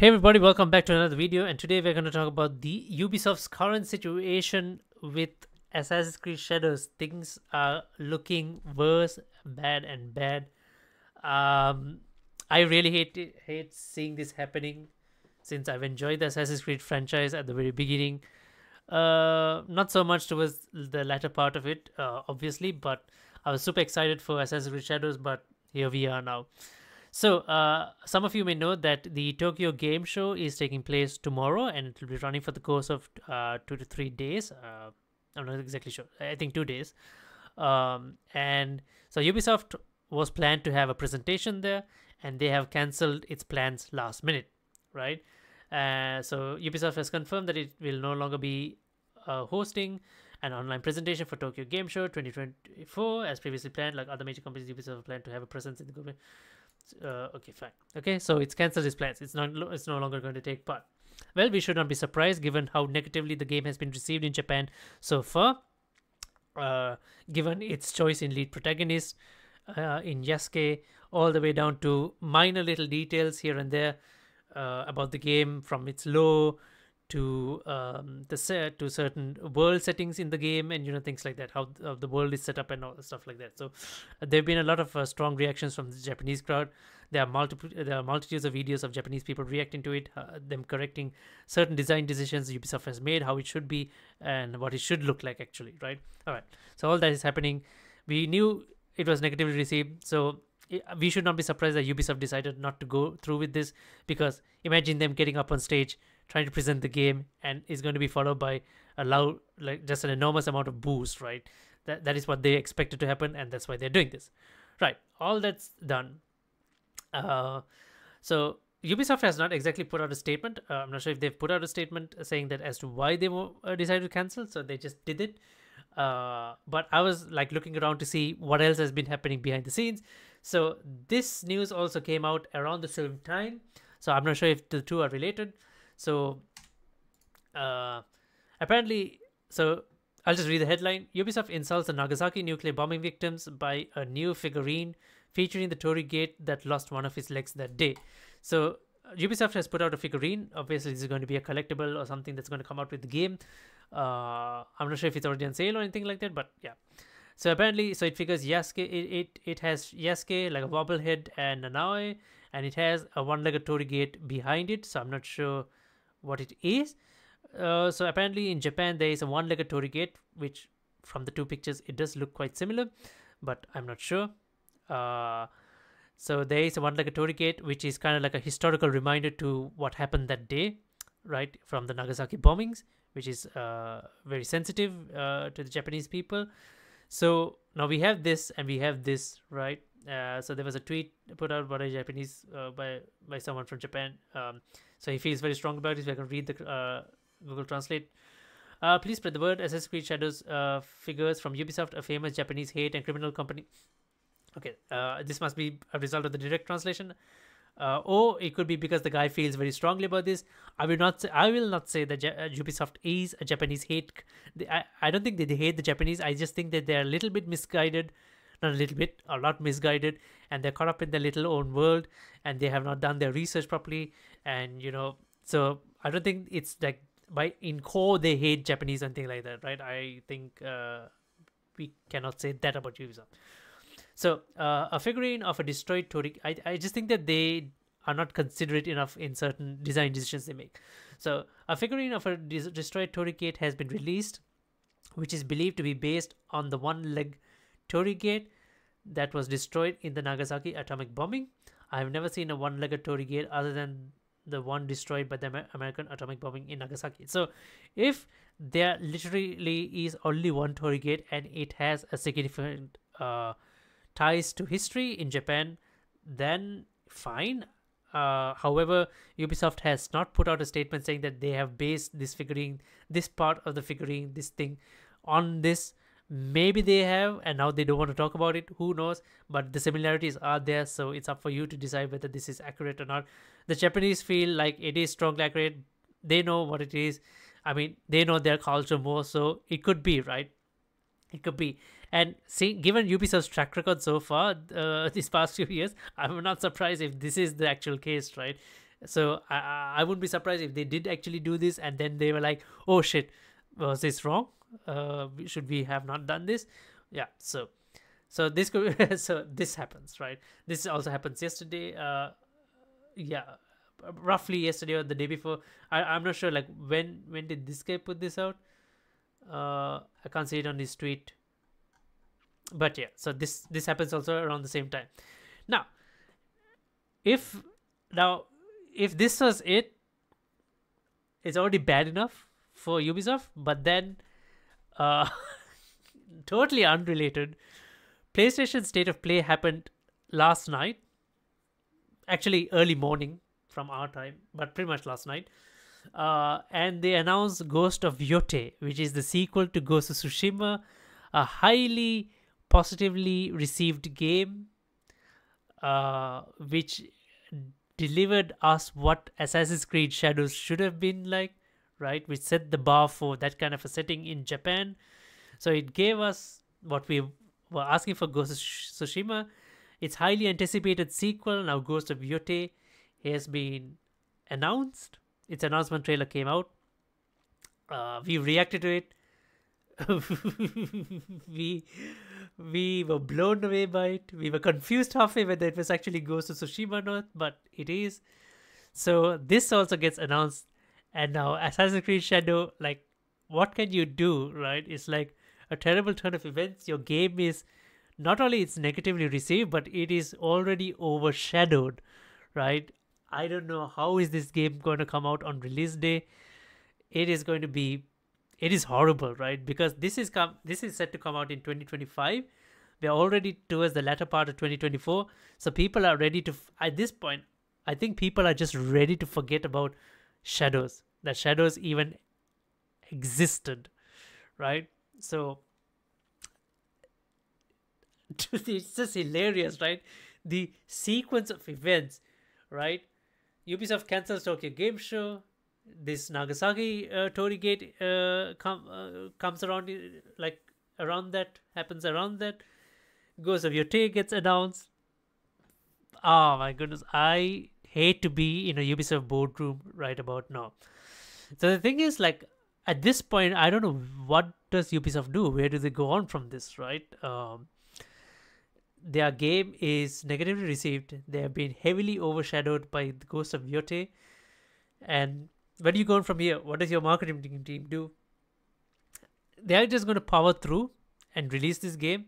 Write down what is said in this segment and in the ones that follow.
Hey everybody, welcome back to another video, and today we're going to talk about the Ubisoft's current situation with Assassin's Creed Shadows. Things are looking worse, bad and bad. Um, I really hate seeing this happening since I've enjoyed the Assassin's Creed franchise at the very beginning. Not so much towards the latter part of it, obviously, but I was super excited for Assassin's Creed Shadows, but here we are now. So, some of you may know that the Tokyo Game Show is taking place tomorrow, and it will be running for the course of 2 to 3 days. I'm not exactly sure. I think 2 days. And so Ubisoft was planned to have a presentation there, and they have cancelled its plans last minute, right? So Ubisoft has confirmed that it will no longer be hosting an online presentation for Tokyo Game Show 2024 as previously planned. Like other major companies, Ubisoft planned to have a presence in the government. Okay, fine. Okay, so it's cancelled its plans. It's no longer going to take part. Well, we should not be surprised given how negatively the game has been received in Japan so far. Given its choice in lead protagonist in Yasuke, all the way down to minor little details here and there about the game, from its lore to to certain world settings in the game, and things like that, how the world is set up and all stuff like that. So there have been a lot of strong reactions from the Japanese crowd. There are multitudes of videos of Japanese people reacting to it, them correcting certain design decisions Ubisoft has made, how it should be and what it should look like actually, right? All right, so all that is happening. We knew it was negatively received, so we should not be surprised that Ubisoft decided not to go through with this, because imagine them getting up on stage trying to present the game, and it's going to be followed by a loud, like just an enormous amount of boos, right? That is what they expected to happen, and that's why they're doing this, right? All that's done. So Ubisoft has not exactly put out a statement. I'm not sure if they've put out a statement saying that as to why they decided to cancel. So they just did it. But I was like looking around to see what else has been happening behind the scenes. So this news also came out around the same time. So I'm not sure if the two are related. So apparently, so I'll just read the headline. Ubisoft insults the Nagasaki nuclear bombing victims by a new figurine featuring the Torri gate that lost one of its legs that day. So Ubisoft has put out a figurine. Obviously, this is going to be a collectible or something that's going to come out with the game. I'm not sure if it's already on sale or anything like that, but yeah. So apparently, so it figures Yasuke. It has Yasuke, like a wobblehead, and Nanaue, and it has a one-legged Torri gate behind it. So I'm not sure what it is. So apparently in Japan there is a one-legged Torri gate, which from the two pictures it does look quite similar, but I'm not sure. So there is a one-legged Torri gate, which is kind of like a historical reminder to what happened that day, right, from the Nagasaki bombings, which is very sensitive to the Japanese people. So now we have this and we have this, right? So there was a tweet put out by a Japanese by someone from Japan. So he feels very strong about it. So I can read the Google Translate. Please spread the word. Assassin's Creed Shadows figures from Ubisoft, a famous Japanese hate and criminal company. Okay, this must be a result of the direct translation. Or it could be because the guy feels very strongly about this. I will not say that Ubisoft is a Japanese hate. I don't think that they hate the Japanese. I just think that they're a little bit misguided. Not a little bit, a lot misguided, and they're caught up in their little own world, and they have not done their research properly. And so I don't think it's like in core they hate Japanese and things like that, right? I think we cannot say that about Ubisoft. So a figurine of a destroyed Torri, I just think that they are not considerate enough in certain design decisions they make. So a figurine of a destroyed Torri gate has been released, which is believed to be based on the one-leg Torri gate that was destroyed in the Nagasaki atomic bombing. I have never seen a one-legged Torri gate other than the one destroyed by the American atomic bombing in Nagasaki. So if there literally is only one Torri gate and it has a significant ties to history in Japan, then fine. However, Ubisoft has not put out a statement saying that they have based this figurine, this part of the figurine, this thing on this. Maybe they have, and now they don't want to talk about it. Who knows? But the similarities are there, so it's up for you to decide whether this is accurate or not. The Japanese feel like it is strongly accurate. They know what it is. I mean, they know their culture more, so it could be, right? It could be. And see, given Ubisoft's track record so far these past few years, I'm not surprised if this is the actual case, right? So I wouldn't be surprised if they did actually do this, and then they were like, oh shit, was this wrong? Should we have not done this? Yeah. So this could so this happens, right? This also happens yesterday. Yeah, roughly yesterday or the day before. I'm not sure, like, when did this guy put this out? I can't see it on his tweet, but yeah. So this happens also around the same time. Now, if now if this was it, it's already bad enough for Ubisoft. But then, uh, totally unrelated, PlayStation State of Play happened last night. Actually, early morning from our time, but pretty much last night. And they announced Ghost of Yotei, which is the sequel to Ghost of Tsushima, a highly positively received game, which delivered us what Assassin's Creed Shadows should have been like, right? Which set the bar for that kind of a setting in Japan. So it gave us what we were asking for Ghost of Tsushima. Its highly anticipated sequel, now Ghost of Yotei, has been announced. Its announcement trailer came out. We reacted to it. we we were blown away by it. We were confused halfway whether it was actually Ghost of Tsushima or not, but it is. So this also gets announced, and now Assassin's Creed Shadow, like, what can you do, right? It's like a terrible turn of events. Your game is not only it's negatively received, but it is already overshadowed, right? I don't know how is this game going to come out on release day. It is going to be, it is horrible, right? Because this is set to come out in 2025. We're already towards the latter part of 2024, so people are ready to. At this point, I think people are just ready to forget about Shadows. That Shadows even existed, right? So it's just hilarious, right? The sequence of events, right? Ubisoft cancels Tokyo Game Show. This Nagasaki Torri Gate comes around, like, around that, happens around that. Ghost of Yotei gets announced. Oh my goodness, I hate to be in a Ubisoft boardroom right about now. So the thing is, like, at this point, I don't know what does Ubisoft do. Where do they go on from this, right? Their game is negatively received. They have been heavily overshadowed by the Ghost of Yotei. And where do you go on from here? What does your marketing team do? They are just going to power through and release this game.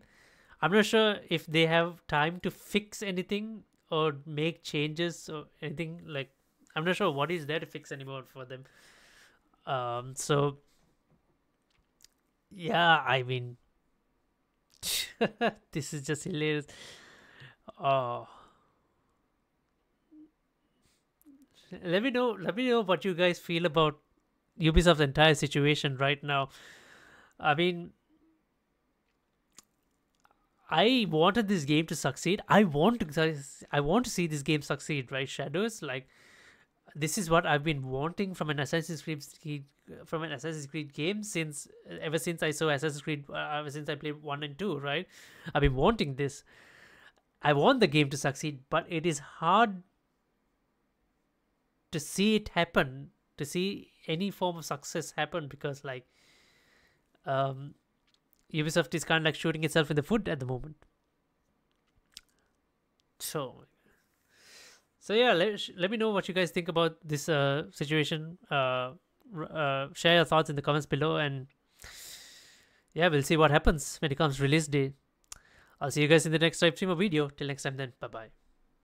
I'm not sure if they have time to fix anything or make changes or anything. Like, I'm not sure what is there to fix anymore for them. So yeah, I mean, this is just hilarious. Oh, let me know what you guys feel about Ubisoft's entire situation right now. I mean, I wanted this game to succeed. I want to see this game succeed, right? Shadows, like, this is what I've been wanting from an Assassin's Creed game since ever since I saw Assassin's Creed, ever since I played 1 and 2, right? I've been wanting this. I want the game to succeed, but it is hard to see it happen, to see any form of success happen, because, like, Ubisoft is kind of like shooting itself in the foot at the moment. So yeah, let me know what you guys think about this situation. Share your thoughts in the comments below, and yeah, we'll see what happens when it comes release day. I'll see you guys in the next live stream or video. Till next time then, bye bye.